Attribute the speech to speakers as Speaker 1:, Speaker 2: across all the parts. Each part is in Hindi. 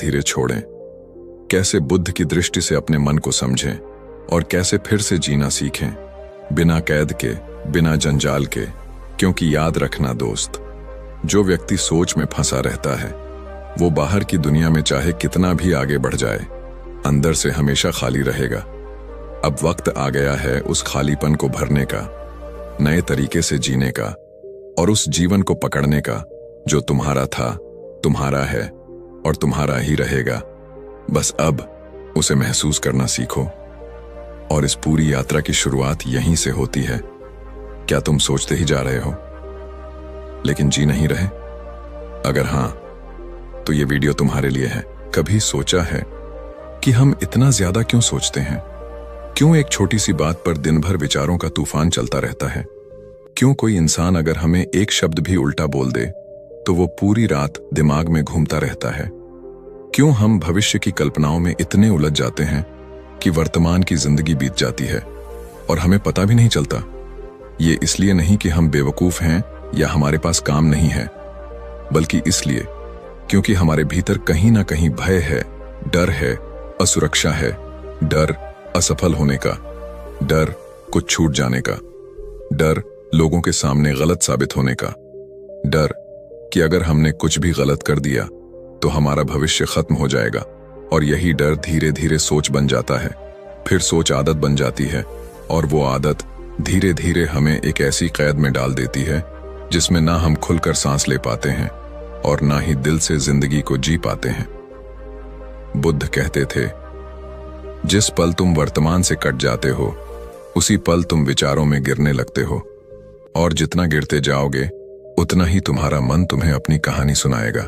Speaker 1: धीरे छोड़ें, कैसे बुद्ध की दृष्टि से अपने मन को समझें और कैसे फिर से जीना सीखें, बिना कैद के, बिना जंजाल के। क्योंकि याद रखना दोस्त, जो व्यक्ति सोच में फंसा रहता है वो बाहर की दुनिया में चाहे कितना भी आगे बढ़ जाए, अंदर से हमेशा खाली रहेगा। अब वक्त आ गया है उस खालीपन को भरने का, नए तरीके से जीने का और उस जीवन को पकड़ने का जो तुम्हारा था, तुम्हारा है और तुम्हारा ही रहेगा। बस अब उसे महसूस करना सीखो। और इस पूरी यात्रा की शुरुआत यहीं से होती है। क्या तुम सोचते ही जा रहे हो लेकिन जी नहीं रहे? अगर हां, तो ये वीडियो तुम्हारे लिए है। कभी सोचा है कि हम इतना ज्यादा क्यों सोचते हैं? क्यों एक छोटी सी बात पर दिन भर विचारों का तूफान चलता रहता है? क्यों कोई इंसान अगर हमें एक शब्द भी उल्टा बोल दे तो वो पूरी रात दिमाग में घूमता रहता है? क्यों हम भविष्य की कल्पनाओं में इतने उलझ जाते हैं कि वर्तमान की जिंदगी बीत जाती है और हमें पता भी नहीं चलता? ये इसलिए नहीं कि हम बेवकूफ हैं या हमारे पास काम नहीं है, बल्कि इसलिए क्योंकि हमारे भीतर कहीं ना कहीं भय है, डर है, असुरक्षा है, डर असफल होने का, डर कुछ छूट जाने का, डर लोगों के सामने गलत साबित होने का, डर कि अगर हमने कुछ भी गलत कर दिया तो हमारा भविष्य खत्म हो जाएगा। और यही डर धीरे धीरे सोच बन जाता है, फिर सोच आदत बन जाती है और वो आदत धीरे धीरे हमें एक ऐसी कैद में डाल देती है जिसमें ना हम खुलकर सांस ले पाते हैं और ना ही दिल से जिंदगी को जी पाते हैं। बुद्ध कहते थे, जिस पल तुम वर्तमान से कट जाते हो उसी पल तुम विचारों में गिरने लगते हो, और जितना गिरते जाओगे उतना ही तुम्हारा मन तुम्हें अपनी कहानी सुनाएगा।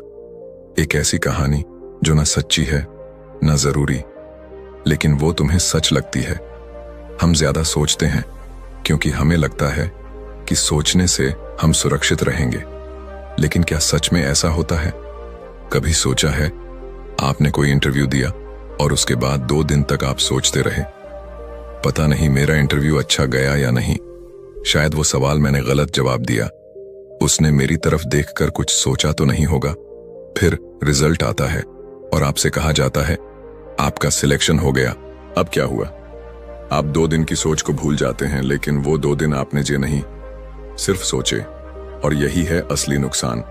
Speaker 1: एक ऐसी कहानी जो ना सच्ची है ना जरूरी, लेकिन वो तुम्हें सच लगती है। हम ज्यादा सोचते हैं क्योंकि हमें लगता है कि सोचने से हम सुरक्षित रहेंगे, लेकिन क्या सच में ऐसा होता है? कभी सोचा है आपने कोई इंटरव्यू दिया और उसके बाद 2 दिन तक आप सोचते रहे, पता नहीं मेरा इंटरव्यू अच्छा गया या नहीं, शायद वो सवाल मैंने गलत जवाब दिया, उसने मेरी तरफ देखकर कुछ सोचा तो नहीं होगा। फिर रिजल्ट आता है और आपसे कहा जाता है आपका सिलेक्शन हो गया। अब क्या हुआ? आप 2 दिन की सोच को भूल जाते हैं, लेकिन वो 2 दिन आपने जे नहीं, सिर्फ सोचे। और यही है असली नुकसान।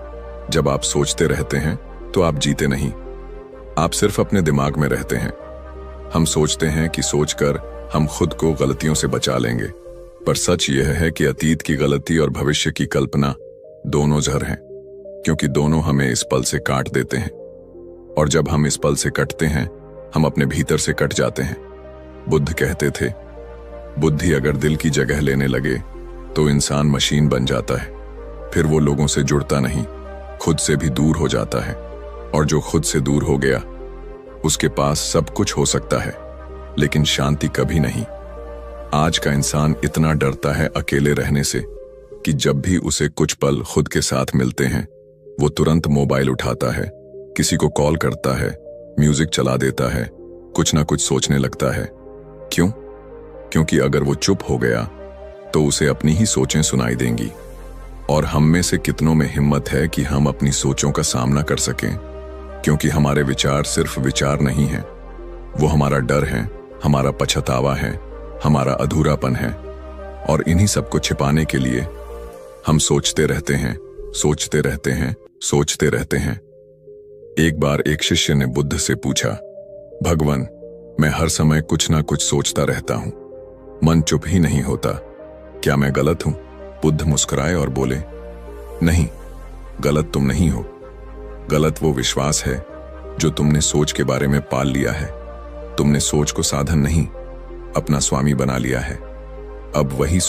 Speaker 1: जब आप सोचते रहते हैं तो आप जीते नहीं, आप सिर्फ अपने दिमाग में रहते हैं। हम सोचते हैं कि सोचकर हम खुद को गलतियों से बचा लेंगे, पर सच यह है कि अतीत की गलती और भविष्य की कल्पना दोनों जहर हैं, क्योंकि दोनों हमें इस पल से काट देते हैं। और जब हम इस पल से कटते हैं हम अपने भीतर से कट जाते हैं। बुद्ध कहते थे, बुद्धि अगर दिल की जगह लेने लगे तो इंसान मशीन बन जाता है, फिर वो लोगों से जुड़ता नहीं, खुद से भी दूर हो जाता है। और जो खुद से दूर हो गया उसके पास सब कुछ हो सकता है, लेकिन शांति कभी नहीं। आज का इंसान इतना डरता है अकेले रहने से कि जब भी उसे कुछ पल खुद के साथ मिलते हैं वो तुरंत मोबाइल उठाता है, किसी को कॉल करता है, म्यूजिक चला देता है, कुछ ना कुछ सोचने लगता है। क्यों? क्योंकि अगर वो चुप हो गया तो उसे अपनी ही सोचें सुनाई देंगी। और हम में से कितनों में हिम्मत है कि हम अपनी सोचों का सामना कर सकें? क्योंकि हमारे विचार सिर्फ विचार नहीं हैं, वो हमारा डर है, हमारा पछतावा है, हमारा अधूरापन है। और इन्हीं सबको छिपाने के लिए हम सोचते रहते हैं, सोचते रहते हैं, सोचते रहते हैं। एक बार एक शिष्य ने बुद्ध से पूछा, भगवान, मैं हर समय कुछ ना कुछ सोचता रहता हूं, मन चुप ही नहीं होता, क्या मैं गलत हूं? बुद्ध मुस्कुराए और बोले, नहीं, गलत तुम नहीं हो। गलत वो विश्वास है जो तुमने सोच के बारे में पाल लिया है। तुमने सोच को साधन नहीं, अपना स्वामी बना लिया है। अब वही